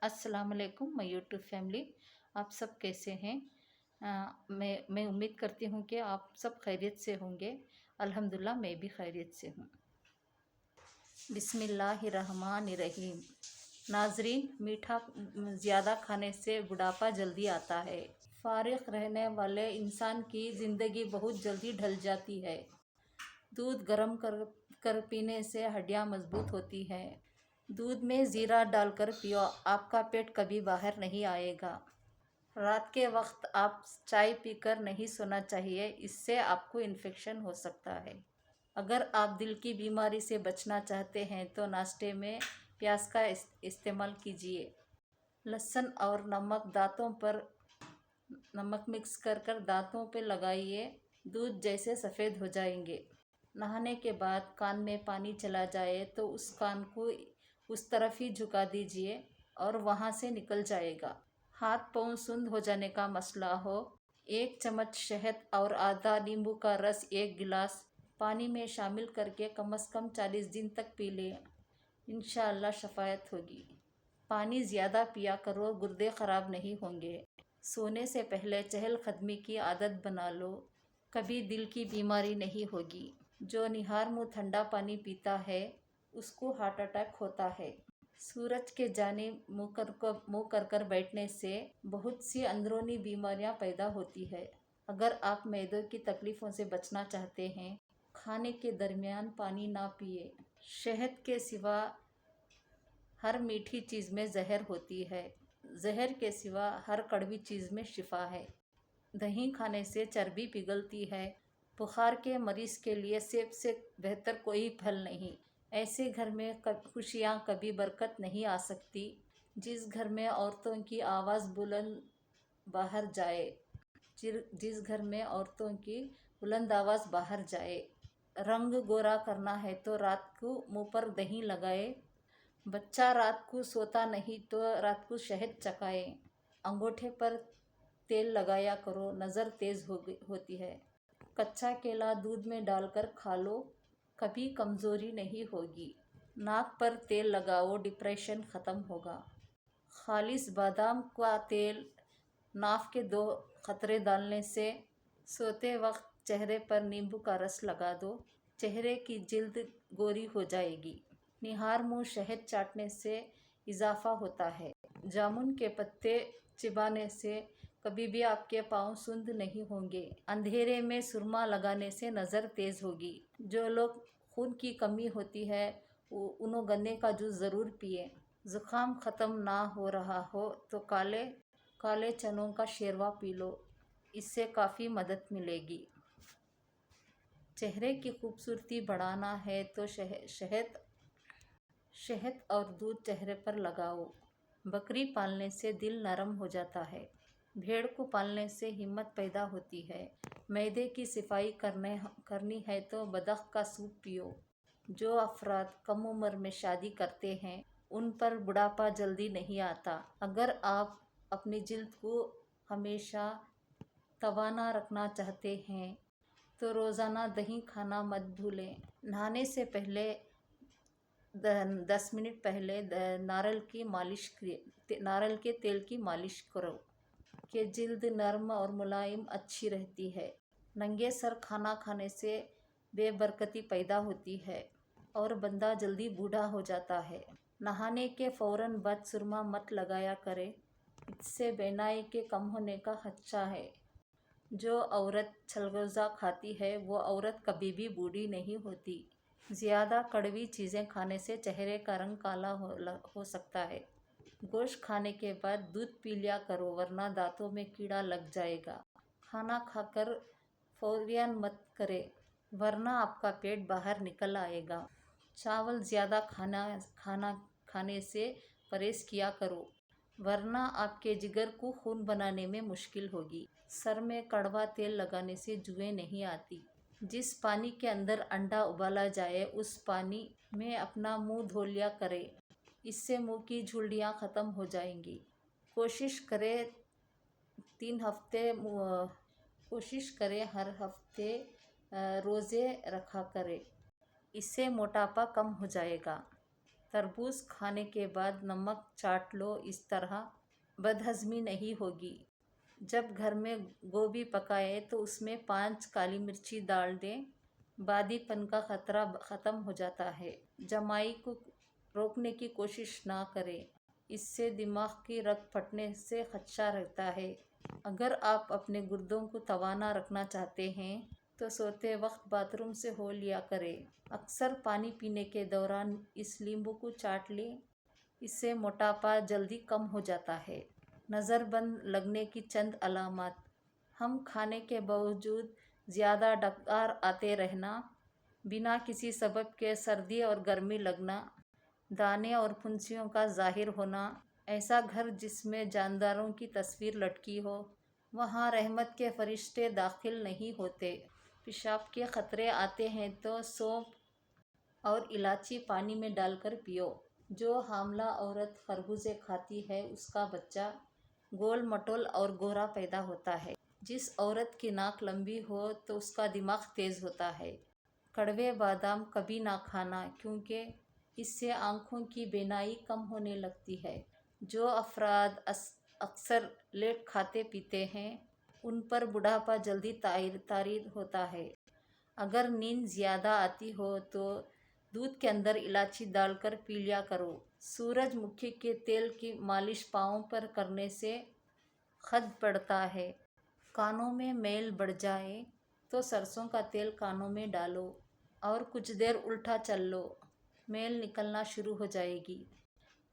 अस्सलाम वालेकुम my YouTube family. आप सब कैसे हैं? मैं उम्मीद करती हूँ कि आप सब खैरियत से होंगे। अल्हम्दुलिल्लाह मैं भी खैरियत से हूँ। बिस्मिल्लाहिर्रहमानिर्रहीम। नाजरीन, मीठा ज़्यादा खाने से बुढ़ापा जल्दी आता है। फारिग रहने वाले इंसान की ज़िंदगी बहुत जल्दी ढल जाती है। दूध गर्म कर पीने से हड्डियाँ मजबूत होती हैं। दूध में ज़ीरा डालकर पियो, आपका पेट कभी बाहर नहीं आएगा। रात के वक्त आप चाय पीकर नहीं सोना चाहिए, इससे आपको इन्फेक्शन हो सकता है। अगर आप दिल की बीमारी से बचना चाहते हैं तो नाश्ते में प्याज का इस्तेमाल कीजिए। लहसुन और नमक मिक्स कर दांतों पे लगाइए, दूध जैसे सफ़ेद हो जाएंगे। नहाने के बाद कान में पानी चला जाए तो उस कान को उस तरफ ही झुका दीजिए और वहाँ से निकल जाएगा। हाथ पाँव सुंद हो जाने का मसला हो, 1 चम्मच शहद और आधा नींबू का रस 1 गिलास पानी में शामिल करके कम से कम 40 दिन तक पी लें, इंशाअल्लाह शफायत होगी। पानी ज़्यादा पिया करो, गुर्दे ख़राब नहीं होंगे। सोने से पहले चहलकदमी की आदत बना लो, कभी दिल की बीमारी नहीं होगी। जो निहार मुँह ठंडा पानी पीता है उसको हार्ट अटैक होता है। सूरज के जानिब मुँह कर बैठने से बहुत सी अंदरूनी बीमारियां पैदा होती है। अगर आप मैदे की तकलीफ़ों से बचना चाहते हैं, खाने के दरमियान पानी ना पिए। शहद के सिवा हर मीठी चीज़ में जहर होती है, जहर के सिवा हर कड़वी चीज़ में शिफा है। दही खाने से चर्बी पिघलती है। बुखार के मरीज के लिए सेब से बेहतर कोई फल नहीं। ऐसे घर में खुशियाँ कभी बरकत नहीं आ सकती जिस घर में औरतों की आवाज़ बुलंद बाहर जाए जिस घर में औरतों की बुलंद आवाज़ बाहर जाए। रंग गोरा करना है तो रात को मुंह पर दही लगाए। बच्चा रात को सोता नहीं तो रात को शहद चखाए। अंगूठे पर तेल लगाया करो, नज़र तेज़ होती है। कच्चा केला दूध में डालकर खा लो, कभी कमज़ोरी नहीं होगी। नाक पर तेल लगाओ, डिप्रेशन ख़त्म होगा। खालिस बादाम का तेल नाक के 2 कतरे डालने से सोते वक्त चेहरे पर नींबू का रस लगा दो, चेहरे की जिल्द गोरी हो जाएगी। निहार मुँह शहद चाटने से इजाफा होता है। जामुन के पत्ते चिबाने से कभी भी आपके पाँव सुंद नहीं होंगे। अंधेरे में सुरमा लगाने से नज़र तेज़ होगी। जो लोग खून की कमी होती है उन्होंने गन्ने का जूस ज़रूर पिए। ज़ुकाम ख़त्म ना हो रहा हो तो काले चनों का शेरवा पी लो, इससे काफ़ी मदद मिलेगी। चेहरे की खूबसूरती बढ़ाना है तो शहद और दूध चेहरे पर लगाओ। बकरी पालने से दिल नरम हो जाता है। भेड़ को पालने से हिम्मत पैदा होती है। मैदे की सफाई करनी है तो बदख का सूप पियो। जो अफराद कम उम्र में शादी करते हैं उन पर बुढ़ापा जल्दी नहीं आता। अगर आप अपनी जिल्द को हमेशा तवाना रखना चाहते हैं तो रोज़ाना दही खाना मत भूलें। नहाने से पहले 10 मिनट पहले नारियल के तेल की मालिश करो कि जिल्द नरम और मुलायम अच्छी रहती है। नंगे सर खाना खाने से बेबरकती पैदा होती है और बंदा जल्दी बूढ़ा हो जाता है। नहाने के फ़ौरन बाद सुरमा मत लगाया करें, इससे बीनाई के कम होने का खदशा है। जो औरत छलगोज़ा खाती है वो औरत कभी भी बूढ़ी नहीं होती। ज़्यादा कड़वी चीज़ें खाने से चेहरे का रंग काला हो सकता है। गोश्त खाने के बाद दूध पी लिया करो, वरना दांतों में कीड़ा लग जाएगा। खाना खाकर फौरियन मत करें, वरना आपका पेट बाहर निकल आएगा। चावल ज़्यादा खाने से परहेज़ किया करो, वरना आपके जिगर को खून बनाने में मुश्किल होगी। सर में कड़वा तेल लगाने से जुएँ नहीं आती। जिस पानी के अंदर अंडा उबाला जाए उस पानी में अपना मुंह धो लिया करें, इससे मुंह की झुर्रियाँ ख़त्म हो जाएंगी। कोशिश करें हर हफ्ते रोज़े रखा करें, इससे मोटापा कम हो जाएगा। तरबूज खाने के बाद नमक चाट लो, इस तरह बदहज़मी नहीं होगी। जब घर में गोभी पकाए तो उसमें 5 काली मिर्ची डाल दें, बादीपन का खतरा ख़त्म हो जाता है। जमाई को रोकने की कोशिश ना करें, इससे दिमाग की रग फटने से खदशा रहता है। अगर आप अपने गुर्दों को तवाना रखना चाहते हैं तो सोते वक्त बाथरूम से हो लिया करें। अक्सर पानी पीने के दौरान इस नींबू को चाट लें, इससे मोटापा जल्दी कम हो जाता है। नज़रबंद लगने की चंद अलामत: हम खाने के बावजूद ज़्यादा डकार आते रहना, बिना किसी सबब के सर्दी और गर्मी लगना, दाने और फुंसियों का ज़ाहिर होना, ऐसा घर जिसमें जानदारों की तस्वीर लटकी हो, वहाँ रहमत के फरिश्ते दाखिल नहीं होते। पेशाब के खतरे आते हैं तो सौंफ और इलायची पानी में डालकर पियो। जो हामला औरत खरबूजे खाती है उसका बच्चा गोल मटोल और गोरा पैदा होता है। जिस औरत की नाक लंबी हो तो उसका दिमाग तेज़ होता है। कड़वे बादाम कभी ना खाना, क्योंकि इससे आँखों की बीनाई कम होने लगती है। जो अफराद अक्सर लेट खाते पीते हैं उन पर बुढ़ापा जल्दी तारीद होता है। अगर नींद ज़्यादा आती हो तो दूध के अंदर इलायची डालकर पी लिया करो। सूरजमुखी के तेल की मालिश पाँव पर करने से खद बढ़ता है। कानों में मैल बढ़ जाए तो सरसों का तेल कानों में डालो और कुछ देर उल्टा चल लो, मैल निकलना शुरू हो जाएगी।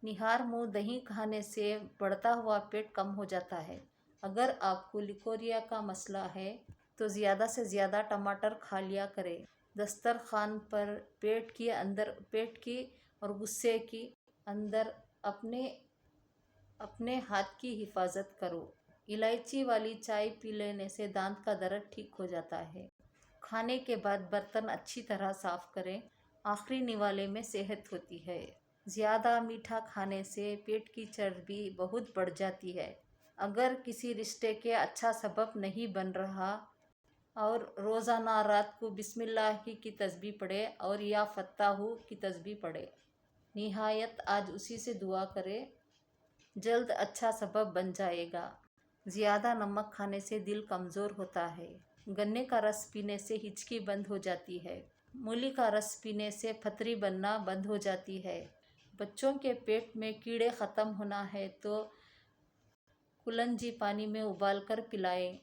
निहार मुँह दही खाने से बढ़ता हुआ पेट कम हो जाता है। अगर आपको लिकोरिया का मसला है तो ज़्यादा से ज़्यादा टमाटर खा लिया करें। दस्तरखान पर पेट की और गुस्से की अंदर अपने हाथ की हिफाजत करो। इलायची वाली चाय पी लेने से दांत का दर्द ठीक हो जाता है। खाने के बाद बर्तन अच्छी तरह साफ करें, आखिरी निवाले में सेहत होती है। ज़्यादा मीठा खाने से पेट की चर्बी बहुत बढ़ जाती है। अगर किसी रिश्ते के अच्छा सबब नहीं बन रहा और रोज़ाना रात को बिस्मिल्लाह की तस्बीह पढ़े और या फत्ताहू की तस्बीह पढ़े। निहायत आज उसी से दुआ करे, जल्द अच्छा सबब बन जाएगा। ज़्यादा नमक खाने से दिल कमज़ोर होता है। गन्ने का रस पीने से हिचकी बंद हो जाती है। मूली का रस पीने से फतरी बनना बंद हो जाती है। बच्चों के पेट में कीड़े ख़त्म होना है तो कुलंजी पानी में उबालकर पिलाएं।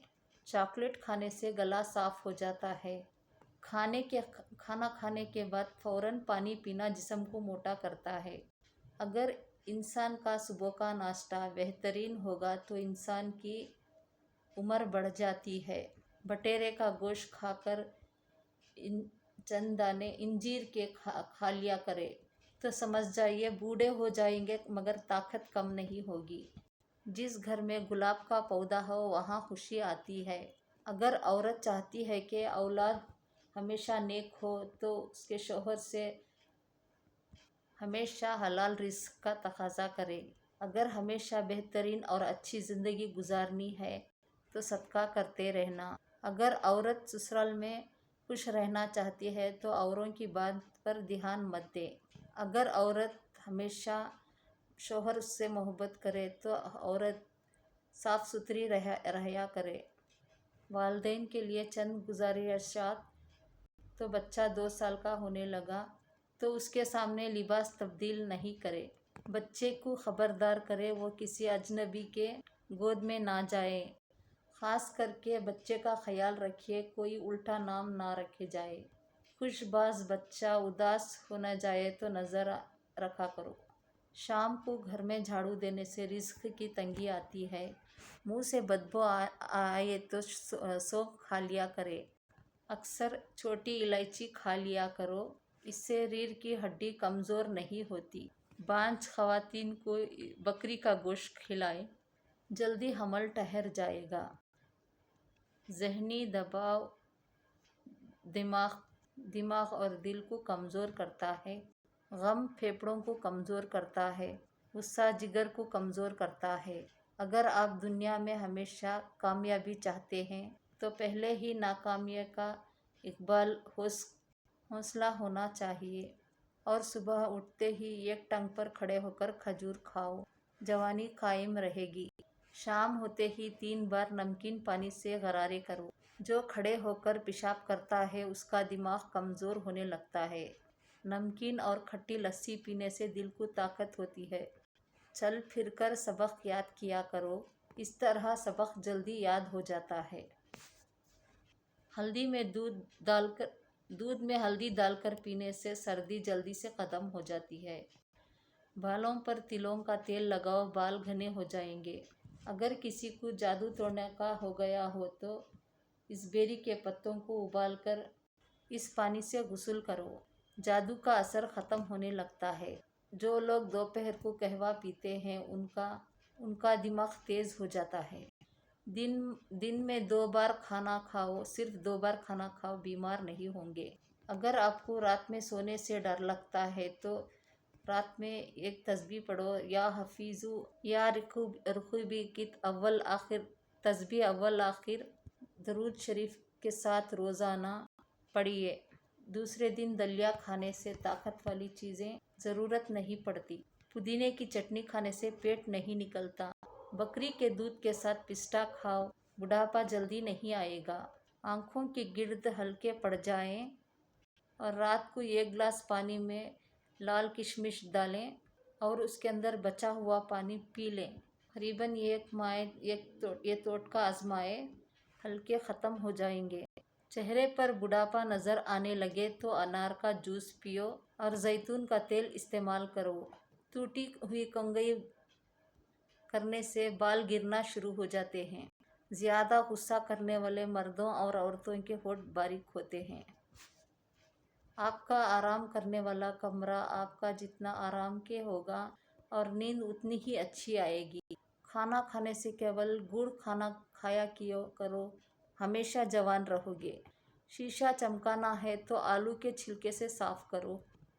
चॉकलेट खाने से गला साफ़ हो जाता है। खाना खाने के बाद फ़ौरन पानी पीना जिस्म को मोटा करता है। अगर इंसान का सुबह का नाश्ता बेहतरीन होगा तो इंसान की उम्र बढ़ जाती है। बटेरे का गोश्त खाकर चंद दाने इंजीर के खा लिया करे तो समझ जाइए बूढ़े हो जाएंगे मगर ताकत कम नहीं होगी। जिस घर में गुलाब का पौधा हो वहाँ खुशी आती है। अगर औरत चाहती है कि औलाद हमेशा नेक हो तो उसके शौहर से हमेशा हलाल रिस्क का तकाजा करे। अगर हमेशा बेहतरीन और अच्छी ज़िंदगी गुजारनी है तो सदका करते रहना। अगर औरत ससुराल में खुश रहना चाहती है तो औरों की बात पर ध्यान मत दे। अगर औरत हमेशा शौहर से मोहब्बत करे तो औरत साफ़ सुथरी रहा करे। वालिदैन के लिए चंद गुजारिशात: तो बच्चा 2 साल का होने लगा तो उसके सामने लिबास तब्दील नहीं करे। बच्चे को खबरदार करे वो किसी अजनबी के गोद में ना जाए। ख़ास करके बच्चे का ख्याल रखिए कोई उल्टा नाम ना रखे जाए। खुशबाज बच्चा उदास हो न जाए तो नज़र रखा करो। शाम को घर में झाड़ू देने से रिज़्क की तंगी आती है। मुंह से बदबू आए तो सौंफ खा लिया करे। अक्सर छोटी इलायची खा लिया करो, इससे रीढ़ की हड्डी कमज़ोर नहीं होती। बांझ ख़वातीन को बकरी का गोश्त खिलाएं, जल्दी हमल ठहर जाएगा। ज़हनी दबाव दिमाग और दिल को कमज़ोर करता है। गम फेफड़ों को कमज़ोर करता है। गुस्सा जिगर को कमज़ोर करता है। अगर आप दुनिया में हमेशा कामयाबी चाहते हैं तो पहले ही नाकामी का इकबाल हौसला होना चाहिए। اور صبح اٹھتے ہی ایک ٹانگ پر کھڑے ہو کر کھجور کھاؤ، جوانی قائم رہے گی۔ شام ہوتے ہی 3 بار نمکین پانی سے غرارے کرو۔ جو کھڑے ہو کر پیشاب کرتا ہے اس کا دماغ کمزور ہونے لگتا ہے۔ نمکین اور کھٹی لسی پینے سے دل کو طاقت ہوتی ہے۔ چل پھر کر سبق یاد کیا کرو، اس طرح سبق جلدی یاد ہو جاتا ہے۔ دودھ میں ہلدی ڈال کر پینے سے سردی جلدی سے ختم ہو جاتی ہے۔ بالوں پر تلوں کا تیل لگاؤ، بال گھنے ہو جائیں گے۔ اگر کسی کو جادو توڑنے کا ہو گیا ہو تو اس بیری کے پتوں کو ابال کر اس پانی سے غسل کرو، جادو کا اثر ختم ہونے لگتا ہے۔ جو لوگ دوپہر کو قہوہ پیتے ہیں ان کا دماغ تیز ہو جاتا ہے۔ دن میں 2 بار کھانا کھاؤ، صرف 2 بار کھانا کھاؤ، بیمار نہیں ہوں گے۔ اگر آپ کو رات میں سونے سے ڈر لگتا ہے تو رات میں ایک تسبیح پڑھو، یا حفیظو یا رقیبی کی تسبیح اول آخر درود شریف کے ساتھ روزانہ پڑھیے۔ دوسرے دن دلیا کھانے سے طاقت والی چیزیں ضرورت نہیں پڑتی۔ پودینے کی چٹنی کھانے سے پیٹ نہیں نکلتا۔ بکری کے دودھ کے ساتھ پستا کھاؤ، بڑھاپا جلدی نہیں آئے گا۔ آنکھوں کے گرد ہلکے پڑ جائیں اور رات کو 1 گلاس پانی میں لال کشمش ڈالیں اور اس کے اندر بچا ہوا پانی پی لیں۔ قریباً 1 ماہ یہ ٹوٹکا آزمائے، ہلکے ختم ہو جائیں گے۔ چہرے پر بڑھاپا نظر آنے لگے تو انار کا جوس پیو اور زیتون کا تیل استعمال کرو۔ ٹوٹی ہوئی کنگھی کرنے سے بال گرنا شروع ہو جاتے ہیں۔ زیادہ غصہ کرنے والے مردوں اور عورتوں کے ہونٹ باریک ہوتے ہیں۔ آپ کا آرام کرنے والا کمرہ آپ کا جتنا آرام کے ہوگا اور نیند اتنی ہی اچھی آئے گی۔ کھانا کھانے سے قبل گڑ کھانا کھایا کرو، ہمیشہ جوان رہو گے۔ شیشہ چمکانا ہے تو آلو کے چھلکے سے صاف کرو۔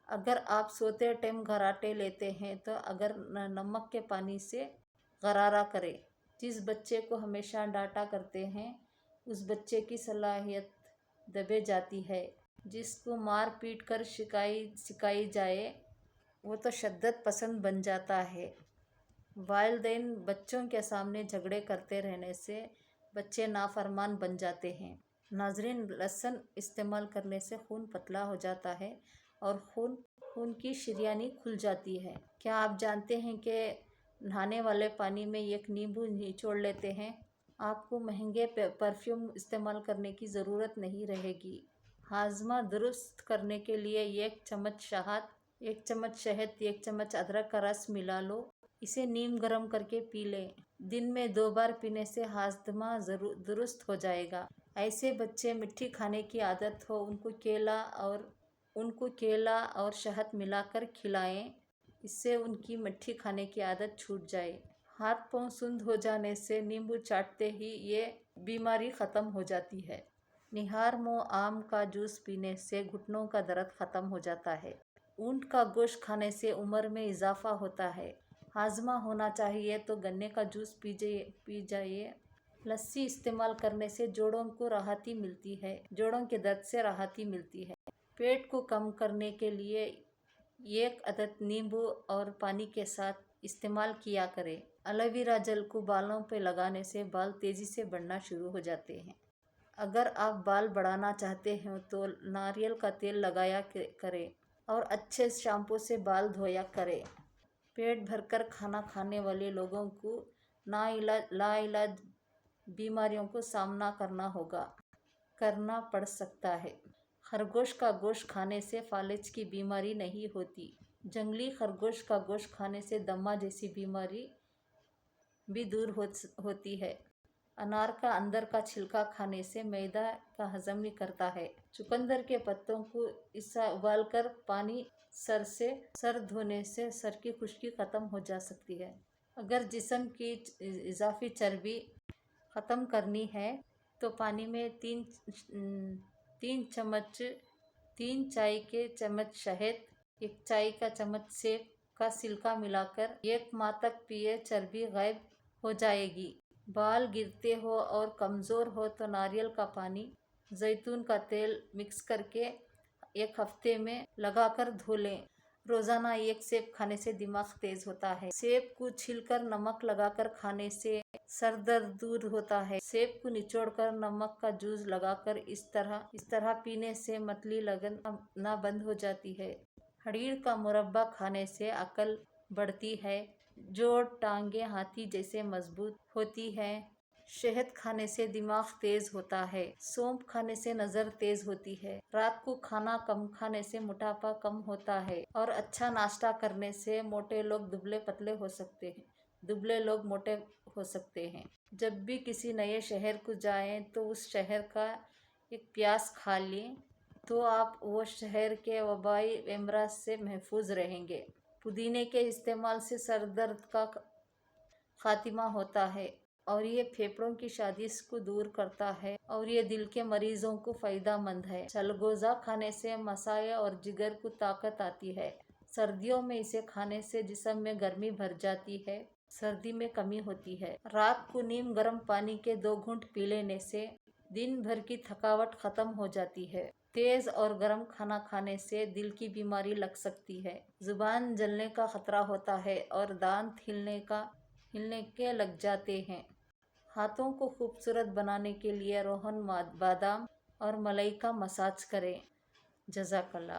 اگر آپ سوتے ٹائم گھراٹے لیتے ہیں تو اگر نمک کے پانی سے غرارہ کریں۔ جس بچے کو ہمیشہ ڈانٹا کرتے ہیں اس بچے کی صلاحیت دبے جاتی ہے۔ جس کو مار پیٹ کر سکھائی جائے وہ تو شدت پسند بن جاتا ہے۔ والدین بچوں کے سامنے جھگڑے کرتے رہنے سے بچے نافرمان بن جاتے ہیں۔ ناظرین، لہسن استعمال کرنے سے خون پتلا ہو جاتا ہے اور خون کی شریانی کھل جاتی ہے۔ کیا آپ جانتے ہیں کہ نہانے والے پانی میں 1 نیمبو نچوڑ لیتے ہیں؟ آپ کو مہنگے پرفیوم استعمال کرنے کی ضرورت نہیں رہے گی۔ ہاضمہ درست کرنے کے لیے 1 چمچ شہد، 1 چمچ ادرک کا رس ملا لو، اسے نیم گرم کر کے پی لیں۔ دن میں 2 بار پینے سے ہاضمہ درست ہو جائے گا۔ ایسے بچے میٹھی کھانے کی عادت ہو ان کو کیلا اور شہد ملا کر کھلائیں، اس سے ان کی میٹھی کھانے کی عادت چھوٹ جائے۔ ہاتھ پاؤں سوند ہو جانے سے نیمبو چاٹتے ہی یہ بیماری ختم ہو جاتی ہے۔ نہار منہ آم کا جوس پینے سے گھٹنوں کا درد ختم ہو جاتا ہے۔ اونٹ کا گوشت کھانے سے عمر میں اضافہ ہوتا ہے۔ ہاضمہ ہونا چاہیے تو گنے کا جوس پی جائیے۔ لسی استعمال کرنے سے جوڑوں کو راحتی ملتی ہے، جوڑوں کے درد سے راحتی ملتی ہے۔ پیٹ کو کم کرنے کے لیے 1 عدد نیمبو اور پانی کے ساتھ استعمال کیا کریں۔ ایلو ویرا جیل کو بالوں پہ لگانے سے بال تیزی سے بڑھنا شروع ہو جاتے ہیں۔ اگر آپ بال بڑھانا چاہتے ہیں تو ناریل کا تیل لگایا کریں اور اچھے شیمپو سے بال دھویا کریں۔ پیٹ بھر کر کھانا کھانے والے لوگوں کو لاعلاج بیماریوں کا سامنا کرنا پڑ سکتا ہے۔ خرگوش کا گوشت کھانے سے فالج کی بیماری نہیں ہوتی۔ جنگلی خرگوش کا گوشت کھانے سے دمہ جیسی بیماری بھی دور ہوتی ہے۔ انار کا اندر کا چھلکا کھانے سے معدہ کا ہضم کرتا ہے۔ چقندر کے پتوں کو ابال کر پانی سر دھونے سے سر کی خشکی ختم ہو جا سکتی ہے۔ اگر جسم کی اضافی چربی ختم کرنی ہے تو پانی میں 3 چائے کے چمچ شہد، 1 چائے کا چمچ سیب کا سلکہ ملا کر 1 ماہ تک پیے، چربی غائب ہو جائے گی۔ بال گرتے ہو اور کمزور ہو تو ناریل کا پانی، زیتون کا تیل مکس کر کے 1 ہفتے میں لگا کر دھو لیں۔ रोजाना एक सेब खाने से दिमाग तेज होता है। सेब को छीलकर नमक लगाकर खाने से सर दर्द दूर होता है। सेब को निचोड़कर नमक का जूस लगाकर इस तरह पीने से मतली लगन ना बंद हो जाती है। हड़ीर का मुरब्बा खाने से अकल बढ़ती है। जोड़ टांगे हाथी जैसे मजबूत होती है। शहद खाने से दिमाग तेज होता है। सौंफ खाने से नजर तेज होती है। रात को खाना कम खाने से मोटापा कम होता है। और अच्छा नाश्ता करने से मोटे लोग दुबले पतले हो सकते हैं, दुबले लोग मोटे हो सकते हैं। जब भी किसी नए शहर को जाएं तो उस शहर का एक प्याज खा लें तो आप वो शहर के वबाई एमराज से महफूज रहेंगे। पुदीने के इस्तेमाल से सर दर्द का खात्मा होता है और ये फेफड़ों की साजिश को दूर करता है और ये दिल के मरीजों को फायदेमंद है। चलगोजा खाने से मसाए और जिगर को ताकत आती है। सर्दियों में इसे खाने से जिस्म में गर्मी भर जाती है, सर्दी में कमी होती है। रात को नीम गर्म पानी के 2 घूंट पी लेने से दिन भर की थकावट खत्म हो जाती है। तेज और गर्म खाना खाने से दिल की बीमारी लग सकती है। जुबान जलने का खतरा होता है और दांत हिलने के लग जाते हैं। हाथों को खूबसूरत बनाने के लिए रोहन, बादाम और मलाई का मसाज करें। जज़ाकल्लाह।